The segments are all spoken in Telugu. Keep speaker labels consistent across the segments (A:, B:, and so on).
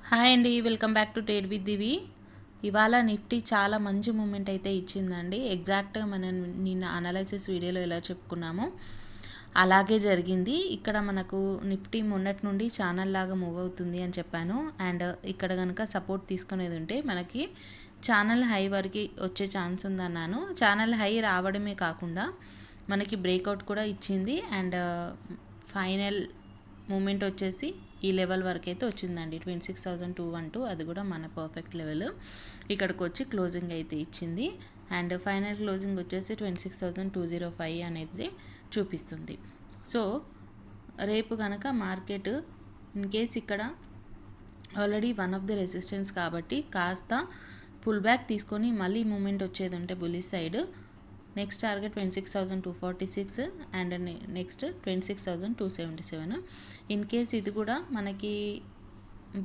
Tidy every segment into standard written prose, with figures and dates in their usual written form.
A: హాయ్ అండి, welcome back to trade with Divi. ఇవాళ నిఫ్టీ చాలా మంచి మూమెంట్ అయితే ఇచ్చిందండి. ఎగ్జాక్ట్గా మనం నిన్న అనాలైసిస్ వీడియోలో ఎలా చెప్పుకున్నామో అలాగే జరిగింది. ఇక్కడ మనకు నిఫ్టీ మొన్నటి నుండి ఛానల్ లాగా మూవ్ అవుతుంది అని చెప్పాను. అండ్ ఇక్కడ కనుక సపోర్ట్ తీసుకునేది ఉంటే మనకి ఛానల్ హై వరకు వచ్చే ఛాన్స్ ఉందన్నాను. ఛానల్ హై రావడమే కాకుండా మనకి బ్రేక్అవుట్ కూడా ఇచ్చింది. అండ్ ఫైనల్ మూమెంట్ వచ్చేసి ఈ లెవెల్ వరకు అయితే వచ్చిందండి, 26,212. అది కూడా మన పర్ఫెక్ట్ లెవెల్. ఇక్కడికి వచ్చి క్లోజింగ్ అయితే ఇచ్చింది. అండ్ ఫైనల్ క్లోజింగ్ వచ్చేసి 26,205 అనేది చూపిస్తుంది. సో రేపు కనుక మార్కెట్ ఇన్ కేస్ ఇక్కడ already one of the resistance కాబట్టి కాస్త పుల్ బ్యాక్ తీసుకొని మళ్ళీ మూమెంట్ వచ్చేది ఉంటే bullish side next target 26,246 and next 26,277. In case ఇది కూడా మనకి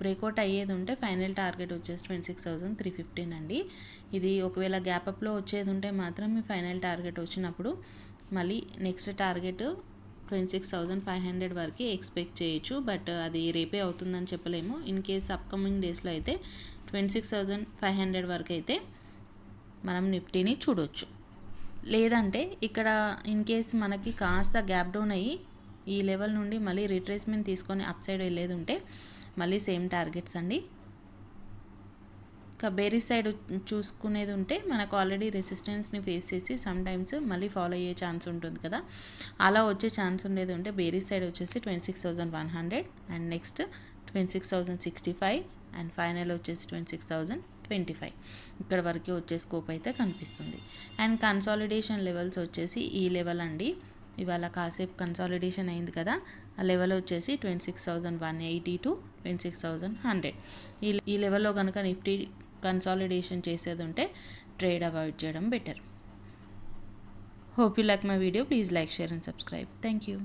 A: బ్రేక్అవుట్ అయ్యేది ఉంటే ఫైనల్ టార్గెట్ వచ్చేసి 26,315 అండి. ఇది ఒకవేళ గ్యాప్ అప్లో వచ్చేది ఉంటే మాత్రం మీ ఫైనల్ టార్గెట్ వచ్చినప్పుడు మళ్ళీ నెక్స్ట్ టార్గెట్ 26,500 వరకు ఎక్స్పెక్ట్ చేయొచ్చు. బట్ అది రేపే అవుతుందని చెప్పలేము. ఇన్ కేస్ అప్కమింగ్ డేస్లో అయితే 26,500 వరకు అయితే మనం నిఫ్టీని చూడొచ్చు. లేదంటే ఇక్కడ ఇన్ కేస్ మనకి కాస్త గ్యాప్ డౌన్ అయ్యి ఈ లెవెల్ నుండి మళ్ళీ రిట్రేస్మెంట్ తీసుకొని అప్ సైడ్ వెళ్ళేది ఉంటే మళ్ళీ సేమ్ టార్గెట్స్ అండి. ఇక బేరిష్ సైడ్ చూసుకునేది ఉంటే మనకు ఆల్రెడీ రెసిస్టెన్స్ని ఫేస్ చేసి సమ్ టైమ్స్ మళ్ళీ ఫాలో అయ్యే ఛాన్స్ ఉంటుంది కదా, అలా వచ్చే ఛాన్స్ ఉండేది ఉంటే బేరిష్ సైడ్ వచ్చేసి 26,100 అండ్ నెక్స్ట్ 26,065 అండ్ ఫైనల్ వచ్చేసి 26,025. ఇక్కడ వరకు వచ్చే స్కోప్ అయితే కనిపిస్తుంది. అండ్ కన్సాలిడేషన్ లెవెల్స్ వచ్చేసి ఈ లెవెల్ అండి. ఇవాళ కాసేపు కన్సాలిడేషన్ అయింది కదా, ఆ లెవెల్ వచ్చేసి 26,180 టు 26,100. ఈ లెవెల్లో కనుక నిఫ్టీ కన్సాలిడేషన్ చేసేది ఉంటే ట్రేడ్ అవాయిడ్ చేయడం better. Hope you like my video. Please like, share and subscribe. Thank you.